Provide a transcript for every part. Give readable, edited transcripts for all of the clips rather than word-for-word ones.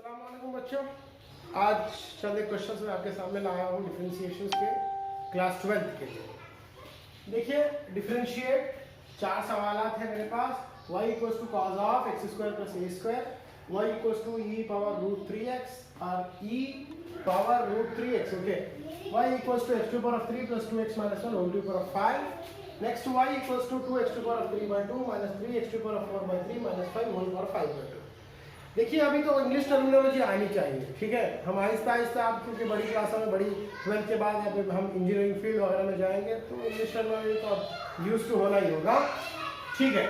अस्सलाम वालेकुम बच्चों, आज चंद क्वेश्चंस मैं आपके सामने लाया हूँ डिफरेंशिएशंस के क्लास 12th के लिए। देखिए डिफरेंशिएट, चार सवालात हैं मेरे पास। y equals to cos of x square plus a square, y equals to e power root 3x और e power root 3x, okay. y equals to x to power 3 plus 2x minus 1 whole to power 5। Next y equals to 2x to power 3 by 2 minus 3x to power 4 by 3 minus 5 whole power 5 by 2। देखिए अभी तो English terminology आनी चाहिए, ठीक है। हम आहिस्ता आहिस्ता आप क्योंकि बड़ी क्लासों में, बड़ी 12th के बाद या फिर हम इंजीनियरिंग फील्ड वगैरह में जाएंगे तो इंग्लिश टर्मिनोलॉजी तो यूज टू होना ही होगा, ठीक है।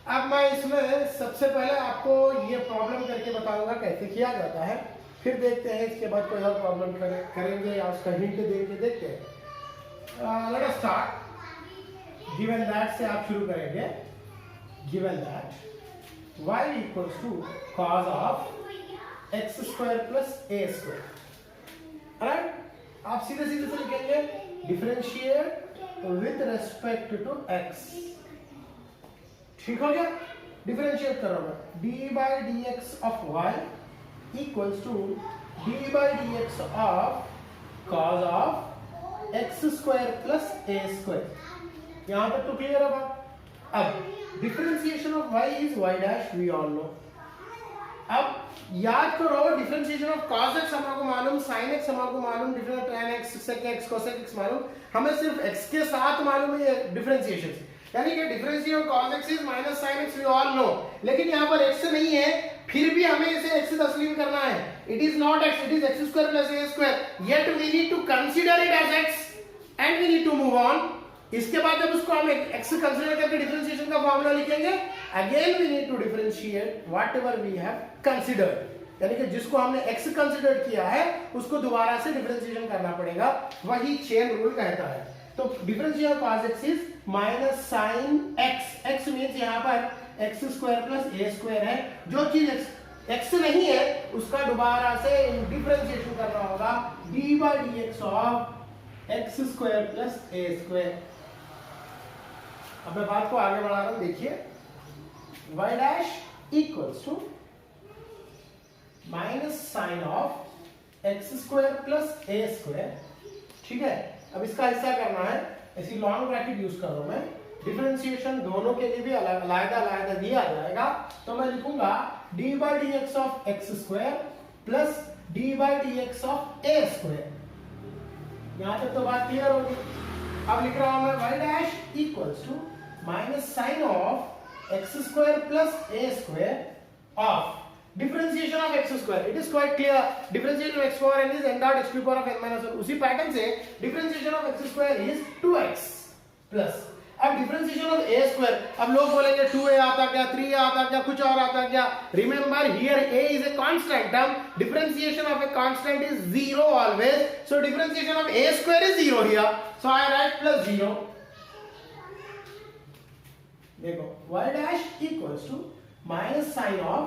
अब मैं इसमें सबसे पहले आपको ये प्रॉब्लम करके बताऊंगा कैसे किया जाता है, फिर देखते हैं इसके बाद कोई और प्रॉब्लम करेंगे या उसका हिंट देंगे, देखते हैं। Let us start. Given that से आप शुरू करेंगे। Given that y equals to cos of x square plus a square, right. आप सीधे सीधे से लिखेंगे differentiate with respect to x, ठीक हो गया। डिफरेंशिएट करो मैं, d by dx of y equals to d by dx of cos of x square plus a square। यहां तक तो क्लियर है बात। अब differentiation of y is y dash, we all know. अब याद करो डिफरेंशिएशन ऑफ cos x हमारे को मालूम, sin x हमारे को मालूम, different tan x, sec x, cos x मालूम, हमें सिर्फ x के साथ मालूम है ये डिफरेंशिएशन, यानी कि differentiation of cos x is minus sin x, we all know. लेकिन यहाँ पर x नहीं है, फिर भी हमें इसे x से तस्लीम करना है। It is not x, it is x square plus a square, yet we need to consider it as x and we need to move on. इसके बाद जब उसको हम x कंसीडर करके डिफरेंशिएशन का फार्मूला लिखेंगे, again we need to differentiate whatever we have considered, यानी कि जिसको हमने x कंसीडर किया है उसको दोबारा से डिफरेंशिएशन करना पड़ेगा, वही चेन रूल कहता है। तो differentiation cos x is minus sin x, x means यहां पर x square plus a square है। जो चीज x नहीं है उसका दोबारा से डिफरेंशिएशन करना होगा, d by dx of x square plus a square. अब मैं बात को आगे बढ़ा रहा हूं, देखिए y dash equals to minus sine of x square plus a square, ठीक है। अब इसका हिस्सा करना है, ऐसी लॉन्ग ब्रैकेट यूज कर रहा हूं मैं। डिफरेंशिएशन दोनों के लिए भी अलग-अलग दिया जाएगा, तो मैं लिखूंगा d by dx of x square plus d by dx of A square. यहां तक तो बात क्लियर होगी। अब लिख रहा हूं मैं y dash equals to minus sine of x square plus a square of differentiation of x square. It is quite clear, differentiation of x power n is n dot x to power of n minus 1। उसी pattern से differentiation of x square is 2x plus, अब differentiation of a square, अब लोग बोलेंगे 2a आता क्या, 3a आता क्या, कुछ और आता क्या। Remember here a is a constant term, differentiation of a constant is 0 always, so differentiation of a square is 0 here, so I write plus 0। देखो y dash equals to minus sin of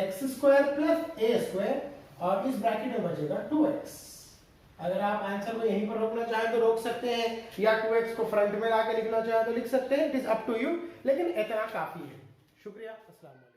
x square plus a square, और इस bracket में बचेगा 2x। अगर आप answer को यहीं पर रोकना चाहें तो रोक सकते हैं, या 2x को फ्रंट में लाके लिखना चाहें तो लिख सकते हैं, it is up to you, लेकिन इतना काफी है। शुक्रिया, अस्सलाम वालेकुम।